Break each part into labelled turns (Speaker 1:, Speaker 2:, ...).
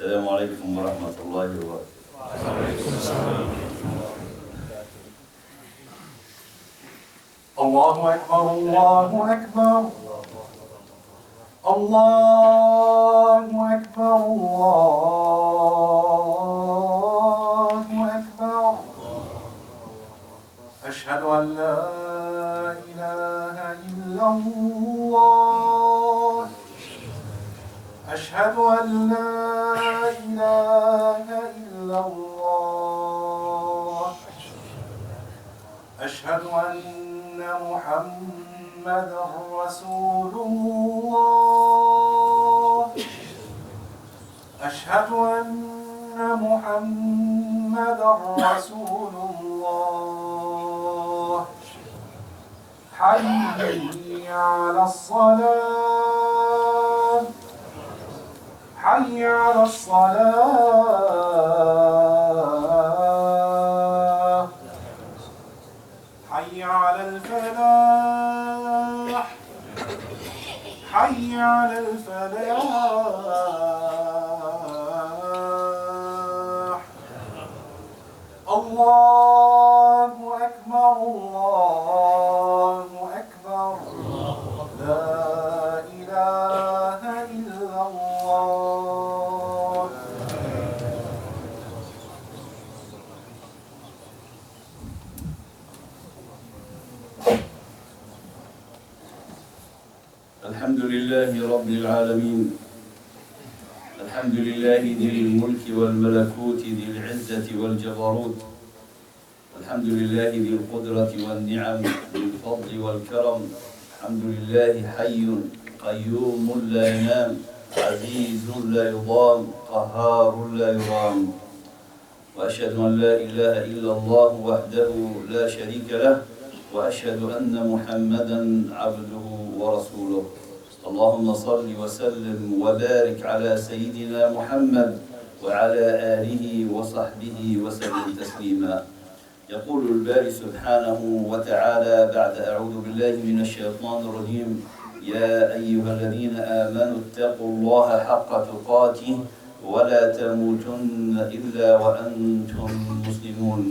Speaker 1: السلام عليكم ورحمة الله وبركاته.
Speaker 2: وعليكم السلام.
Speaker 3: الله أكبر الله أكبر الله أكبر الله أكبر أشهد أن لا إله إلا الله أشهد أن لا إله إلا الله أشهد أن محمدا رسول الله أشهد أن محمدا رسول الله حي على الصلاة حي على الصلاة حي على الفلاح حي على الفلاح الله أكبر الله أكبر لا إله إلا الله
Speaker 1: الحمد لله رب العالمين. الحمد لله ذي الملك والملكوت ذي العزة والجبروت. الحمد لله ذي القدرة والنعم ذي الفضل والكرم. الحمد لله حي قيوم لا ينام عزيز لا يضام قهار لا يرام. وأشهد أن لا إله إلا الله وحده لا شريك له وأشهد أن محمدا عبده ورسوله. اللهم صل وسلم وبارك على سيدنا محمد وعلى آله وصحبه وسلم تسليما. يقول الباري سبحانه وتعالى بعد أعوذ بالله من الشيطان الرجيم: يا أيها الذين آمنوا اتقوا الله حق تقاته ولا تموتن إلا وأنتم مسلمون.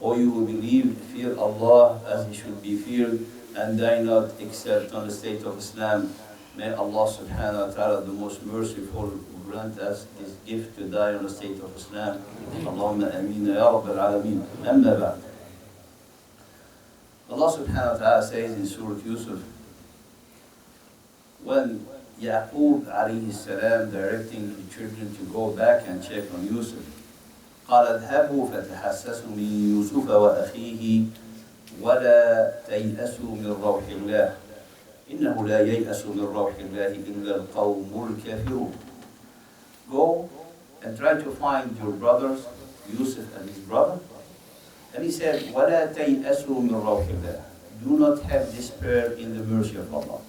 Speaker 1: O you who believe, fear Allah as He should be feared, and die not except on the state of Islam. May Allah subhanahu wa ta'ala, the most merciful, grant us this gift to die on the state of Islam. Allahumma ameen ya Rabbil Alameen. Amma ba'd. Allah subhanahu wa ta'ala says in Surah Yusuf, when Yaqub alayhi salam directing the children to go back and check on Yusuf, قال اذهبوا فتحسسوا من يوسف وأخيه ولا تيأسوا من روح الله إنه لا ييأس من روح الله إلا القوم الكافرون. Go and try to find your brothers, Yusuf and his brother. And he said, ولا تيأسوا من روح الله. Do not have despair in the mercy of Allah.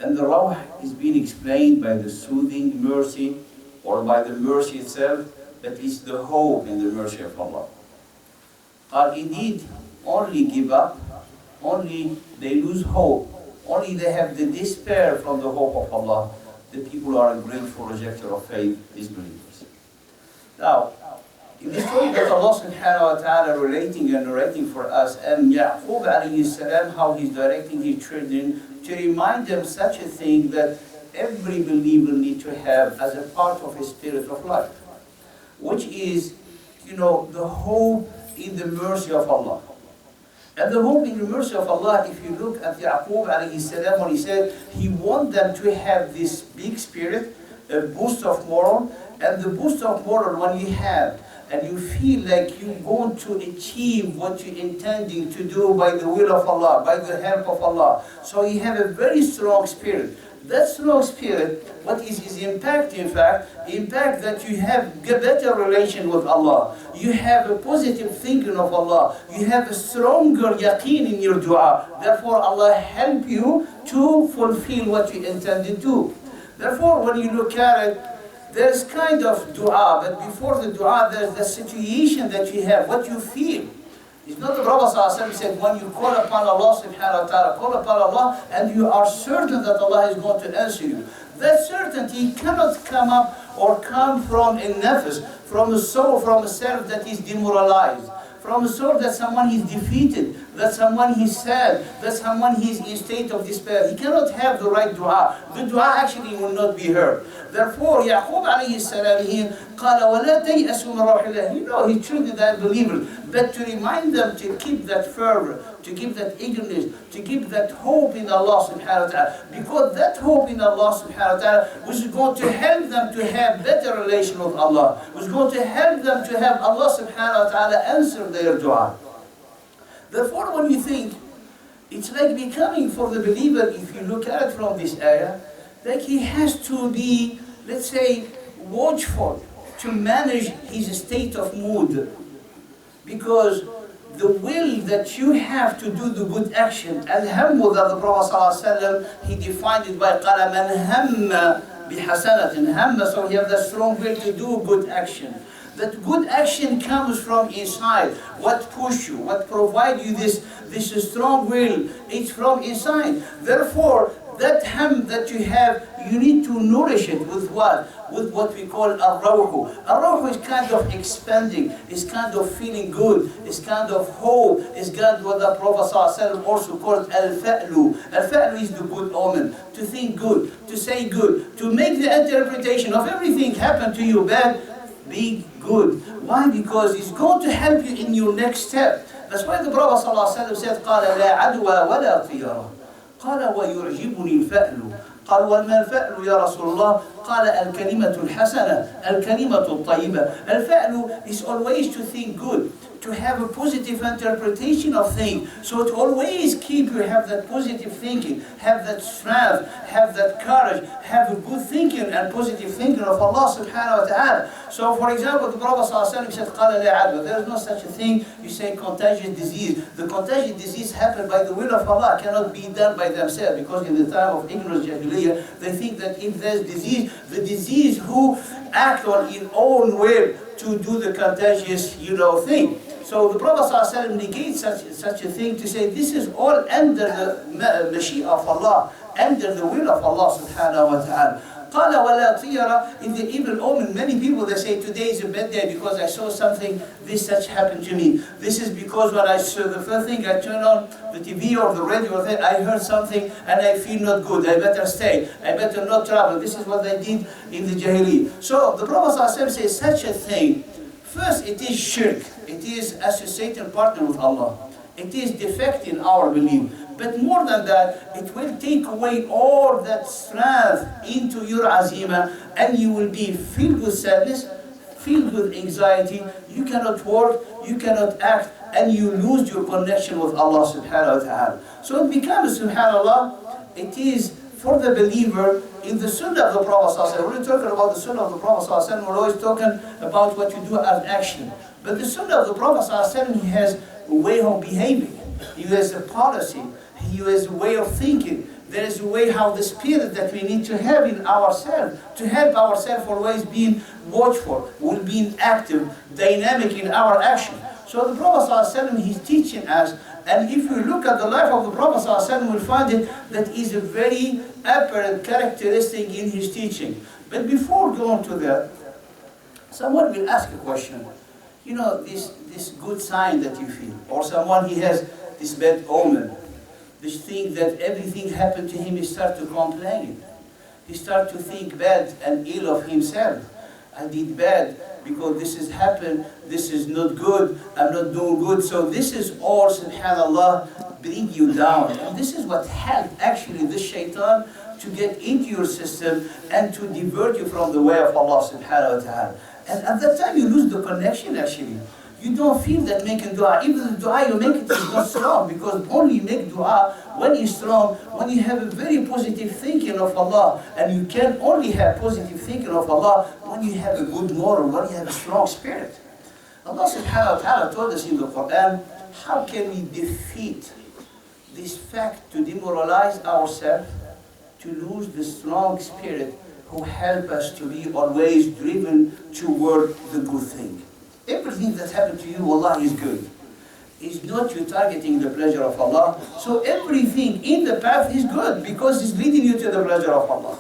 Speaker 1: And the rawh is being explained by the soothing mercy or by the mercy itself. That is the hope in the mercy of Allah. Indeed, only give up, only they lose hope, only they have the despair from the hope of Allah. The people are a grateful rejecter of faith, disbelievers. Now, in the story that Allah subhanahu wa ta'ala relating and narrating for us, and Yaqub alayhi salam, how he's directing his children to remind them such a thing that every believer needs to have as a part of his spirit of life, which is, the hope in the mercy of Allah. And the hope in the mercy of Allah, if you look at Yaqub alayhi salam, when he said he wants them to have this big spirit, a boost of moral, and the boost of moral when you have, and you feel like you're going to achieve what you're intending to do by the will of Allah, by the help of Allah. So you have a very strong spirit. That strong spirit, what is his impact, in fact, impact that you have a better relation with Allah. You have a positive thinking of Allah. You have a stronger yaqeen in your dua. Therefore, Allah help you to fulfill what you intend to do. Therefore, when you look at it, there's kind of dua, but before the dua, there's the situation that you have, what you feel. It's not the Prophet ﷺ said, when you call upon Allah subhanahu wa ta'ala, call upon Allah, and you are certain that Allah is going to answer you. That certainty cannot come up or come from a nafs, from a soul, from a self that is demoralized, from a soul that someone is defeated, that someone is sad, that someone is in state of despair. He cannot have the right dua. The dua actually will not be heard. Therefore, Yaqub alayhi salam here, قال ولا تيأسوا من روح الله. You know, his children that believers, but to remind them to keep that fervor, to keep that eagerness, to keep that hope in Allah subhanahu wa ta'ala. Because that hope in Allah subhanahu wa ta'ala was going to help them to have better relation with Allah, was going to help them to have Allah subhanahu wa ta'ala answer their dua. Therefore, when you think, it's like becoming for the believer, if you look at it from this ayah, like he has to be, let's say, watchful to manage his state of mood. Because the will that you have to do the good action, al-hammu that the Prophet ﷺ, he defined it by قَالَ مَنْ هَمَّ بِحَسَنَةٍ hamma, so he has that strong will to do good action. That good action comes from inside. What push you, what provide you this strong will, it's from inside. Therefore, that ham that you have, you need to nourish it with what? With what we call ar-rawhu. Ar-rawhu is kind of expanding, it's kind of feeling good, it's kind of hope, it's kind of what the Prophet ﷺ also called al-fa'lu. Al-fa'lu is the good omen, to think good, to say good, to make the interpretation of everything happen to you bad, be good. Why? Because it's going to help you in your next step. That's why the Prophet ﷺ said, قال لا عدوى ولا طيرة. قال ويعجبني الفأل. قال وما الفأل يا رسول الله؟ قال الكلمة الحسنة الكلمة الطيبة. الفأل is always to think good, to have a positive interpretation of things. So to always keep you have that positive thinking, have that strength, have that courage, have a good thinking and positive thinking of Allah subhanahu wa ta'ala. So for example, the Prophet ﷺ said, قال لا عدوى. There is no such a thing, you say contagious disease. The contagious disease happened by the will of Allah, cannot be done by themselves, because in the time of ignorance, Jahiliyyah, they think that if there's disease, the disease who act on his own will to do the contagious, thing. So the Prophet ﷺ negates such a thing to say this is all under the Mashiach of Allah, under the will of Allah subhanahu wa ta'ala. قال ولا طيرة, in the evil omen, many people they say today is a bad day because I saw something, this such happened to me. This is because when I saw the first thing I turned on the TV or the radio, I heard something and I feel not good. I better stay, I better not travel. This is what they did in the Jahiliyyah. So the Prophet ﷺ says such a thing. First, it is shirk. It is associating partner with Allah. It is defect in our belief. But more than that, it will take away all that strength into your azima, and you will be filled with sadness, filled with anxiety. You cannot work, you cannot act, and you lose your connection with Allah subhanahu wa ta'ala. So it becomes, subhanallah, it is for the believer in the sunnah of the Prophet ﷺ. When we're talking about the sunnah of the Prophet ﷺ, we're always talking about what you do as action. But the sunnah of the Prophet ﷺ, he has a way of behaving. He has a policy. He has a way of thinking. There is a way how the spirit that we need to have in ourselves, to help ourselves always being watchful, will being active, dynamic in our action. So the Prophet ﷺ, he's teaching us, and if we look at the life of the Prophet ﷺ, we'll find it that is a very apparent characteristic in his teaching. But before going to that, someone will ask a question. This good sign that you feel, or someone he has this bad omen, this thing that everything happened to him, he start to complain. He start to think bad and ill of himself. I did bad because this has happened, this is not good, I'm not doing good. So this is all, subhanallah, bring you down. And this is what helped actually the shaitan to get into your system and to divert you from the way of Allah subhanahu wa ta'ala. And at that time you lose the connection actually. You don't feel that making dua. Even the dua you make it is not strong, because only you make dua when you're strong, when you have a very positive thinking of Allah. And you can only have positive thinking of Allah when you have a good moral, when you have a strong spirit. Allah subhanahu wa ta'ala told us in the Quran, how can we defeat this fact to demoralize ourselves, to lose the strong spirit who help us to be always driven toward the good thing. Everything that happened to you, Allah, is good. is not you targeting the pleasure of Allah. So everything in the path is good because it's leading you to the pleasure of Allah.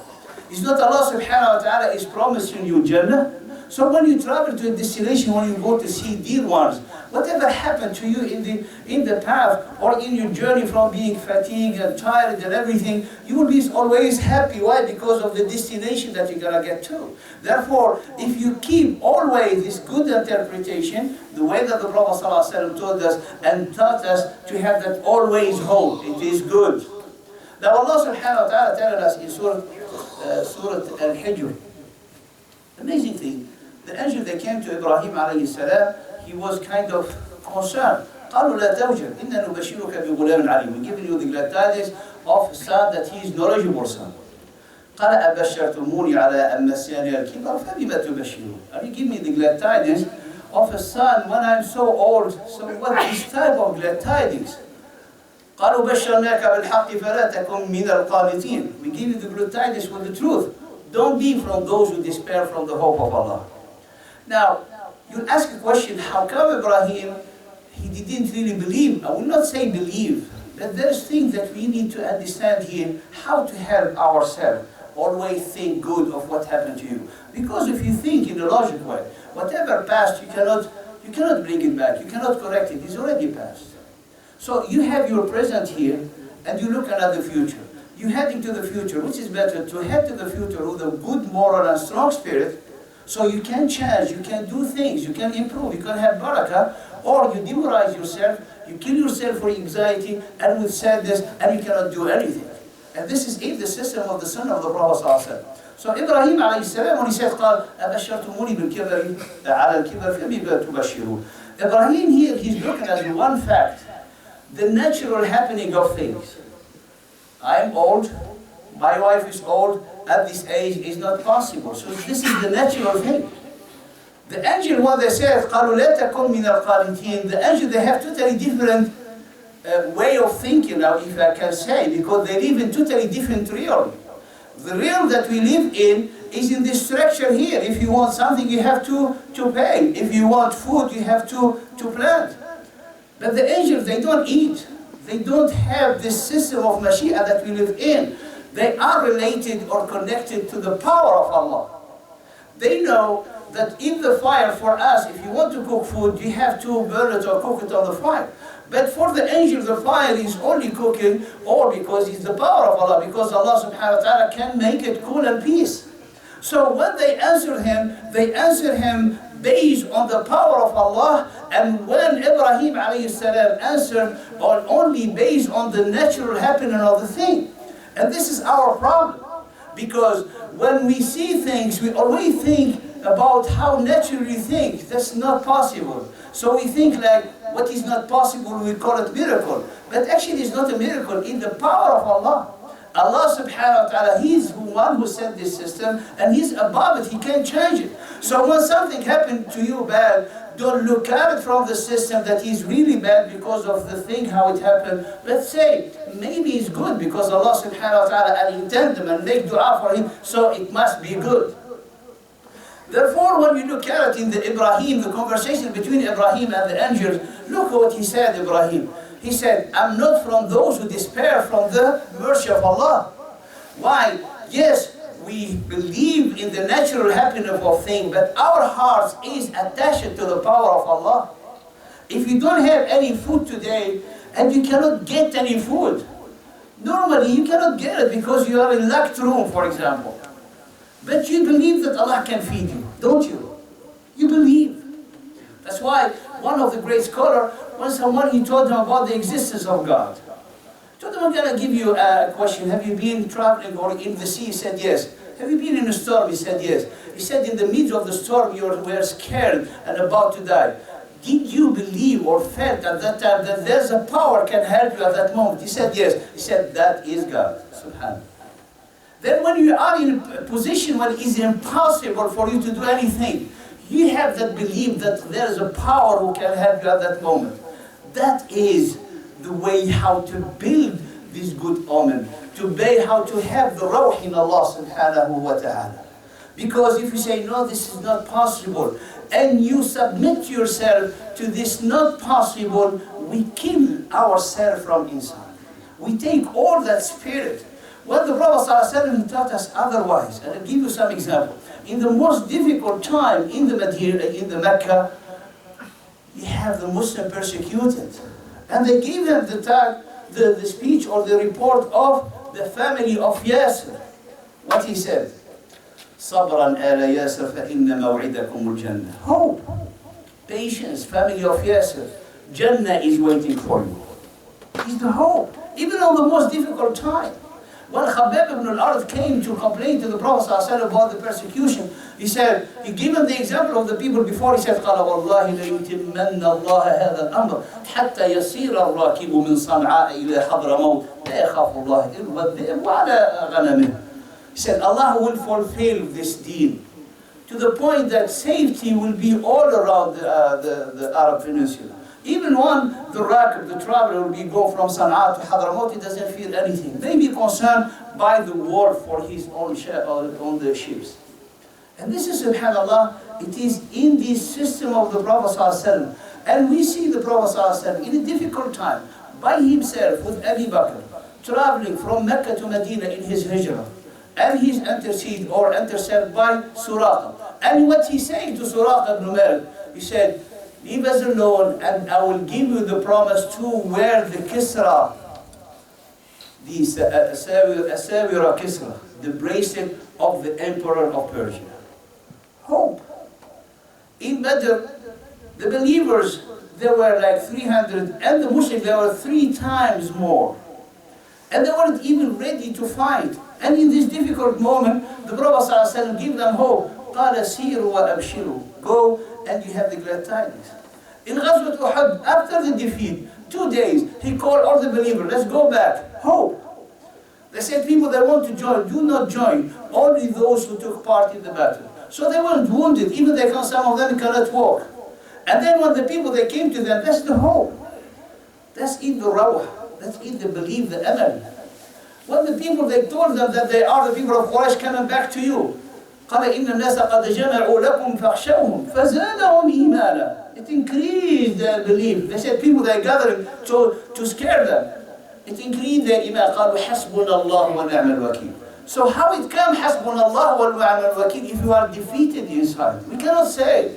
Speaker 1: It's not Allah subhanahu wa ta'ala is promising you Jannah. So when you travel to a destination, when you go to see dear ones, whatever happened to you in the path or in your journey from being fatigued and tired and everything, you will be always happy. Why? Because of the destination that you're going to get to. Therefore, if you keep always this good interpretation, the way that the Prophet ﷺ told us and taught us to have that always hope, it is good. Now Allah subhanahu wa ta'ala tells us in Surah Al-Hijr, amazing thing. The angel that came to Ibrahim alayhi salam, he was kind of concerned. قالوا لا توجل إنا نبشرك بغلام عليم. We're giving you the glad tidings of a son that he is knowledgeable son. قال أبشرتموني على أن مسني الكبر فبما تبشرون. Are you giving me the glad tidings of a son when I'm so old? So what is type of glad tidings? قالوا بشرناك بالحق فلا تكن من القانطين. We give you the glad tidings with the truth. Don't be from those who despair from the hope of Allah. Now, you ask a question, how come Ibrahim, he didn't really believe? I will not say believe, but there's things that we need to understand here, how to help ourselves. Always think good of what happened to you. Because if you think in a logical way, whatever passed, you cannot bring it back, you cannot correct it, it's already passed. So you have your present here, and you look at the future. You're heading to the future, which is better to head to the future with a good moral and strong spirit, so you can change, you can do things, you can improve, you can have barakah, or you demoralize yourself, you kill yourself for anxiety and with sadness, and you cannot do anything. And this is the system of the son of the Prophet ﷺ. So Ibrahim alayhi salam, when he said, قال أبشرتموني بالكبر على الكبر فبما تبشرون. Ibrahim here, he's looking at one fact, the natural happening of things. I'm old, my wife is old, at this age is not possible. So this is the natural thing. The angel, what they said, قالوا لا تكن من القانتين. The angel, they have totally different way of thinking now, if I can say, because they live in totally different realm. The realm that we live in is in this structure here. If you want something, you have to pay. If you want food, you have to plant. But the angels, they don't eat. They don't have this system of Mashiach that we live in. They are related or connected to the power of Allah. They know that in the fire, for us, if you want to cook food, you have to burn it or cook it on the fire. But for the angel, the fire is only cooking, or because it's the power of Allah, because Allah subhanahu wa ta'ala can make it cool and peace. So when they answer him based on the power of Allah, and when Ibrahim alayhi salam answered only based on the natural happening of the thing. And this is our problem, because when we see things, we always think about how naturally we think. That's not possible. So we think like, what is not possible, we call it miracle. But actually it's not a miracle, in the power of Allah. Allah subhanahu wa ta'ala, He's the one who set this system, and He's above it, He can't change it. So when something happened to you bad, don't look at it from the system that is really bad because of the thing, how it happened. Let's say, maybe it's good because Allah subhanahu wa ta'ala intended them and make dua for him, so it must be good. Therefore, when you look at it in the Ibrahim, the conversation between Ibrahim and the angels, look at what he said, Ibrahim. He said, I'm not from those who despair from the mercy of Allah. Why? Yes, we believe in the natural happening of things, but our hearts is attached to the power of Allah. If you don't have any food today, and you cannot get any food, normally you cannot get it because you are in locked room, for example. But you believe that Allah can feed you, don't you? You believe. That's why one of the great scholars, when someone, he told him about the existence of God. He told him, I'm going to give you a question. Have you been traveling or in the sea? He said, yes. Have you been in a storm? He said, yes. He said, in the middle of the storm, you were scared and about to die. Did you believe or felt at that time that there's a power can help you at that moment? He said, yes. He said, that is God. Subhanallah. Then when you are in a position when it is impossible for you to do anything, you have that belief that there is a power who can help you at that moment. That is the way how to build this good omen, how to have the ruh in Allah subhanahu wa ta'ala. Because if you say, no, this is not possible, and you submit yourself to this not possible, we kill ourselves from inside. We take all that spirit. When the Prophet ﷺ taught us otherwise, and I'll give you some example. In the most difficult time in the Mecca, you have the Muslim persecuted. And they gave them the speech or the report of the family of Yasir. What he said, صبرا آل ياسر فإن موعدكم الجنة. Hope, patience, family of Yasir. Jannah is waiting for you. It's the hope, even on the most difficult time. When Khabbab ibn al-Arad came to complain to the Prophet ﷺ about the persecution, he said, he gave him the example of the people before. He said, قال والله ليتمن الله هذا الأمر حتى يصير الراكب من صنعاء إلى حضرموت لا يخاف الله إلا الذئب وعلى غنمه. He said, Allah will fulfill this deed to the point that safety will be all around the Arab Peninsula. Even when the rakib, the traveler, will be go from Sana'a to Hadramaut, he doesn't feel anything. They be concerned by the war for his own on the ships. And this is, subhanAllah, it is in the system of the Prophet ﷺ. And we see the Prophet ﷺ in a difficult time, by himself with Abu Bakr, traveling from Mecca to Medina in his hijrah. And he's intercepted by Suraqa. And what he said to Suraqa ibn Malik, he said, leave us alone and I will give you the promise to wear the Kisra, the Asawira Kisra, the bracelet of the Emperor of Persia. Hope. In Badr, the believers, there were like 300, and the Muslims, there were 3 times more. And they weren't even ready to fight. And in this difficult moment, the Prophet ﷺ gave them hope. قَالَ سِيرُوا وَأَبْشِرُوا. Go and you have the glad tidings. In Ghazwat Uhud, after the defeat, 2 days, he called all the believers, let's go back. Hope. They said, people that want to join, do not join. Only those who took part in the battle. So they weren't wounded, even some of them cannot walk. And then when the people, they came to them, that's the hope. That's in the rawah. That's in the belief, the amal. When the people, they told them that they are the people of Quraysh coming back to you. قال إن الناس قد جمعوا لكم فاخشوهم فزادهم إيمانا. It increased their belief. They said people they are gathering to scare them. It increased their iman. قالوا حسبنا الله ونعم الوكيل. So how it comes حسبنا الله ونعم الوكيل if you are defeated inside? We cannot say.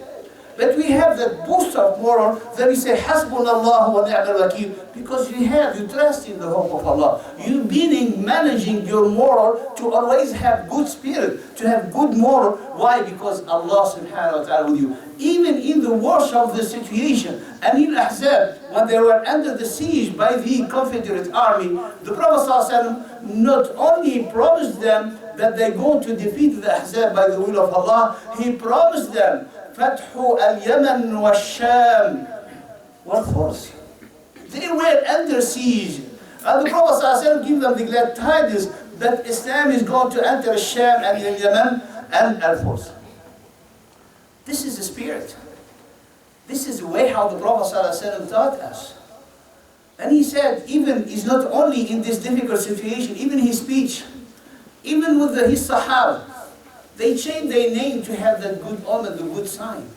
Speaker 1: But we have that boost of moral that we say حسبنا الله ونعم الوكيل because you trust in the hope of Allah. You've been managing your moral to always have good spirit, to have good moral. Why? Because Allah subhanahu wa ta'ala with you. Even in the worst of the situation, and in Ahzab, when they were under the siege by the Confederate army, the Prophet ﷺ not only promised them that they're going to defeat the Ahzab by the will of Allah, he promised them فتح اليمن والشام والفرس. They were under siege. And the Prophet ﷺ gave them the glad tidings that Islam is going to enter Sham and Yemen and Al-Furs. This is the spirit. This is the way how the Prophet ﷺ taught us. And he said, even is not only in this difficult situation, even his speech, even with his Sahaba, they changed their name to have that good omen, the good sign.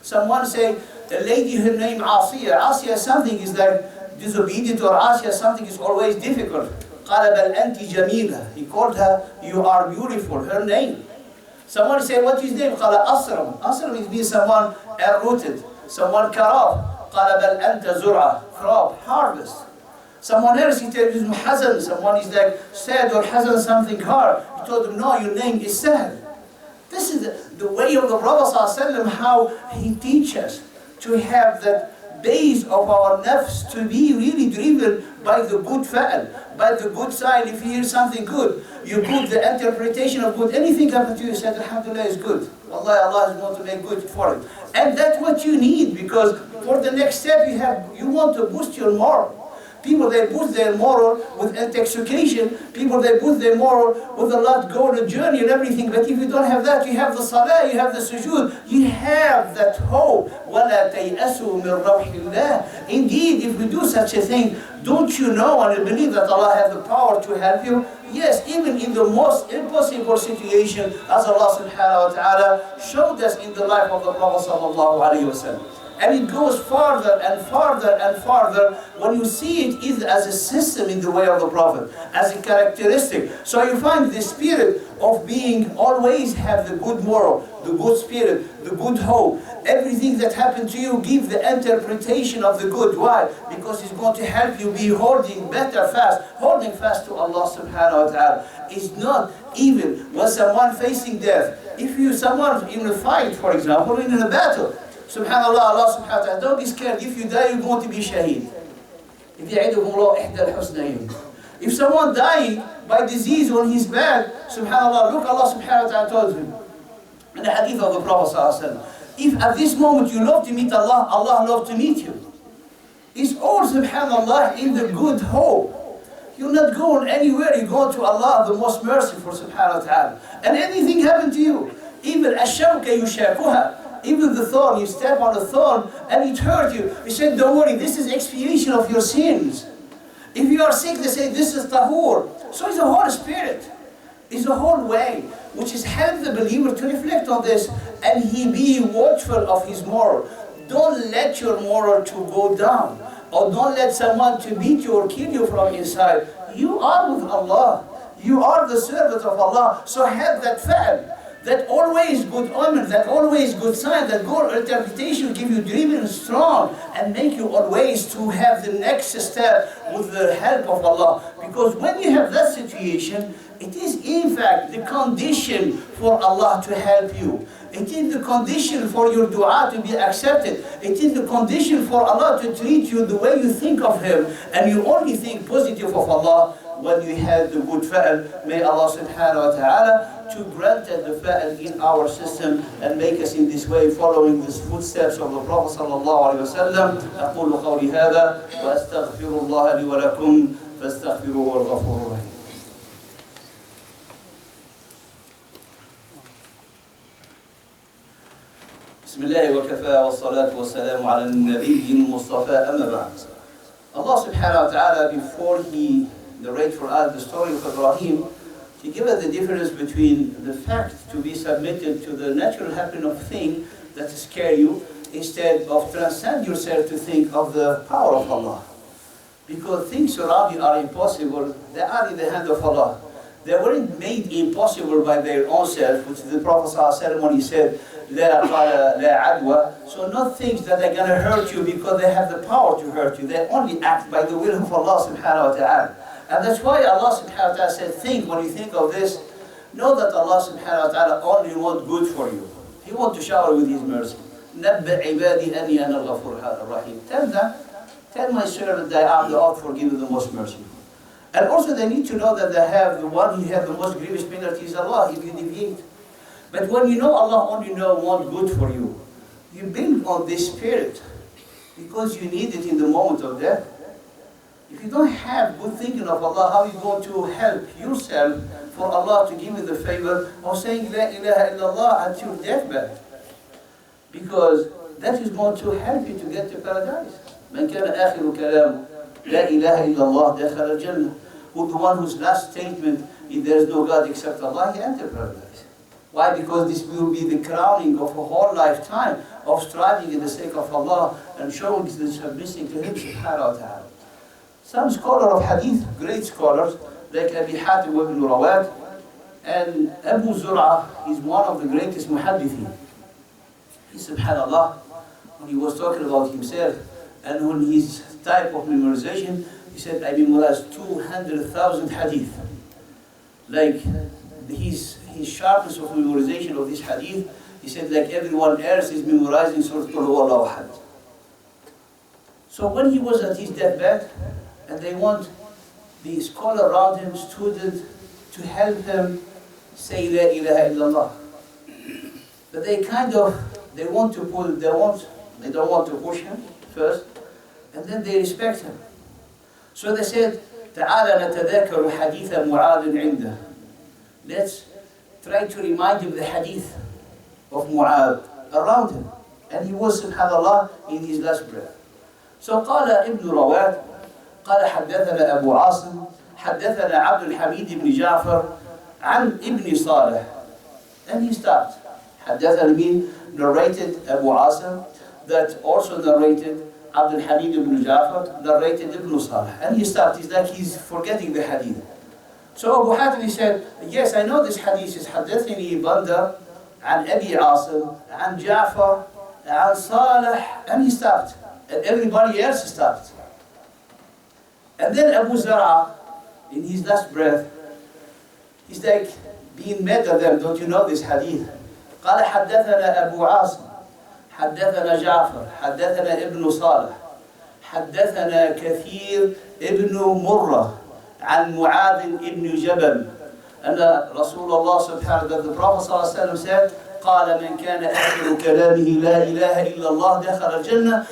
Speaker 1: Someone say, a lady, her name Asiya. Asiya something is like disobedient, or Asiya something is always difficult. قال بل أنت جميلة. He called her, you are beautiful, her name. Someone say, what is his name? قال أسرم. Asram means someone uprooted, someone cut off. قال بل أنت زرعة, crop, harvest. Someone else, he tells him Hazan, someone is like sad or Hazan, something hard. He told him, no, your name is sad. This is the way of the Prophet ﷺ, how he teaches us to have that base of our nafs to be really driven by the good fa'al, by the good sign. If you hear something good, you put the interpretation of good. Anything happens to you, you said, Alhamdulillah is good. Allah is going to make good for it. And that's what you need, because for the next step you want to boost your moral. People, they boost their moral with intoxication. People, they boost their moral with a lot go on a journey and everything. But if you don't have that, you have the salah, you have the sujood, you have that hope. وَلَا تَيْأَسُوا مِنْ رَوْحِ اللَّهِ. Indeed, if we do such a thing, don't you know and believe that Allah has the power to help you? Yes, even in the most impossible situation, as Allah subhanahu wa ta'ala showed us in the life of the Prophet sallallahu alayhi wa sallam. And it goes farther and farther and farther when you see it either as a system in the way of the Prophet, as a characteristic. So you find the spirit of being always have the good moral, the good spirit, the good hope. Everything that happened to you, give the interpretation of the good. Why? Because it's going to help you be holding holding fast to Allah subhanahu wa ta'ala. It's not even when someone facing death. If someone in a fight, for example, in a battle, subhanallah, Allah subhanahu wa ta'ala, don't be scared. If you die, you're going to be shaheed. If someone dying by disease when he's bad, subhanallah, look, Allah subhanahu wa ta'ala told him in the hadith of the Prophet sallallahu alaihi wasallam, if at this moment you love to meet Allah, Allah loves to meet you. It's all, subhanallah, in the good hope. You're not going anywhere, you go to Allah, the most merciful, subhanahu wa ta'ala. And anything happened to you, even ashawka yushakuha, even the thorn, you step on a thorn and it hurt you. He said, don't worry, this is expiation of your sins. If you are sick, they say, this is tahur. So it's the Holy Spirit. It's the whole way, which is help the believer to reflect on this and he be watchful of his moral. Don't let your moral to go down, or don't let someone to beat you or kill you from inside. You are with Allah. You are the servant of Allah. So have that faith, that always good omen, that always good sign, that good interpretation give you dreaming strong and make you always to have the next step with the help of Allah. Because when you have that situation, it is in fact the condition for Allah to help you. It is the condition for your dua to be accepted. It is the condition for Allah to treat you the way you think of Him. And you only think positive of Allah when you have the good fa'al. May Allah subhanahu wa ta'ala to grant the fa'al in our system and make us in this way following the footsteps of the Prophet sallallahu alayhi wa sallam. أقول قولي هذا وأستغفر الله لي ولكم فاستغفروه الغفور الرحيم. بسم الله وكفى والصلاة والسلام على النبي المصطفى أما بعد. Allah subhanahu wa ta'ala, before He narrates for us the story of Ibrahim, He gives us the difference between the fact to be submitted to the natural happening of thing that scare you, instead of transcend yourself to think of the power of Allah. Because things around you are impossible, they are in the hand of Allah. They weren't made impossible by their own self, which the Prophet ﷺ when he said, لا عدوى. So not things that are going to hurt you because they have the power to hurt you. They only act by the will of Allah subhanahu wa ta'ala. And that's why Allah subhanahu wa ta'ala said, when you think of this, know that Allah subhanahu wa ta'ala only wants good for you. He wants to shower with His mercy. نَبَّ عِبَادِي أَنِّي أَنَا الْغَفُورُ الرَّحِيمُ. Tell my servant that I am the all-forgiving, the most merciful. And also they need to know that they have the one who has the most grievous penalty is Allah if you deviate. But when you know Allah only wants good for you, you build on this spirit because you need it in the moment of death. If you don't have good thinking of Allah, how are you going to help yourself for Allah to give you the favor of saying La ilaha illallah at your deathbed? Because that is going to help you to get to paradise. من كان آخر كلام لا إله إلا الله دخل الجنة. The one whose last statement is there is no God except Allah, he enters paradise. Why? Because this will be the crowning of a whole lifetime of striving in the sake of Allah and showing the submission to Him subhanahu wa ta'ala. Some scholars of hadith, great scholars, like Abi Hatim ibn Rawad, and Abu Zur'a is one of the greatest muhaddithin. He subhanallah, when he was talking about himself and on his type of memorization, he said, I memorized 200,000 hadith. Like his sharpness of memorization of this hadith, he said, like everyone else is memorizing Surah Qul Huwallahu Ahad. So when he was at his deathbed, and they want the scholar around him, student, to help him say La ilaha illallah. But they don't want to push him first, and then they respect him. So they said, تعالى نتذاكر حديث معاذ عنده. Let's try to remind him the hadith of Mu'adh around him. And he was, subhanallah, in his last breath. So قال ابن رواد قال حدثنا أبو عاصم حدثنا عبد الحميد بن جعفر عن ابن صالح. And he stopped. حدثني mean narrated Abu Asim, that also narrated Abdul Hamid ibn Ja'far, narrated Ibn Salih. And he stopped. He's like he's forgetting the hadith. So Abu Hatim, he said, yes, I know this hadith is حدثني بندر عن أبي عاصم عن جعفر عن صالح, and he stopped. And everybody else stopped. And then Abu Zar'a, in his last breath, he's like being mad at them. Don't you know this hadith? قال حدثنا أبو عاصم حدثنا جعفر حدثنا ابن صالح حدثنا كثير ابن مرة عن معاذ ابن جبل أن رسول الله سبحانه وتعالى, the Prophet صلى الله عليه وسلم said, قال من كان آخر كلامه لا إله إلا الله دخل الجنة,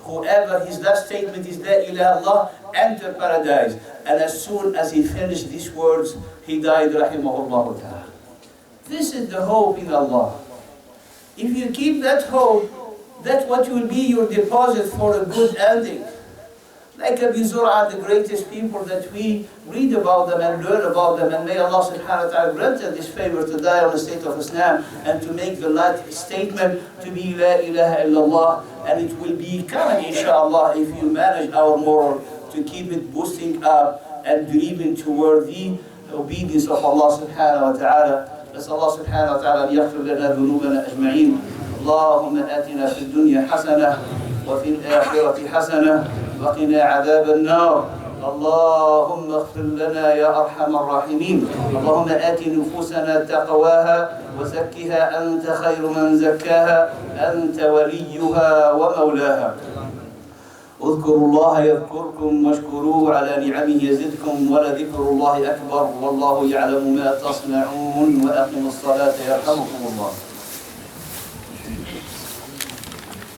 Speaker 1: whoever his last statement is La ilaha illallah, enter paradise. And as soon as he finished these words, he died, rahimahullah ta'ala. This is the hope in Allah. If you keep that hope, that's what will be your deposit for a good ending. Like Abu Zur'a, the greatest people that we read about them and learn about them, and may Allah subhanahu wa ta'ala grant us this favor to die on the state of Islam and to make the last statement to be La ilaha illallah, and it will be coming inshallah if you manage our moral to keep it boosting up and believing toward the obedience of Allah subhanahu wa ta'ala. نسأل الله سبحانه وتعالى أن يغفر لنا ذنوبنا أجمعين. اللهم آتنا في الدنيا حسنة وفي الآخرة حسنة وقنا عذاب النار. اللهم اغفر لنا يا أرحم الراحمين. اللهم آت نفوسنا تقواها وزكها أنت خير من زكاها أنت وليها ومولاها. اذكروا الله يذكركم واشكروه على نعمه يزدكم ولذكر الله أكبر والله يعلم ما تصنعون. وأقيموا الصلاة يرحمكم الله.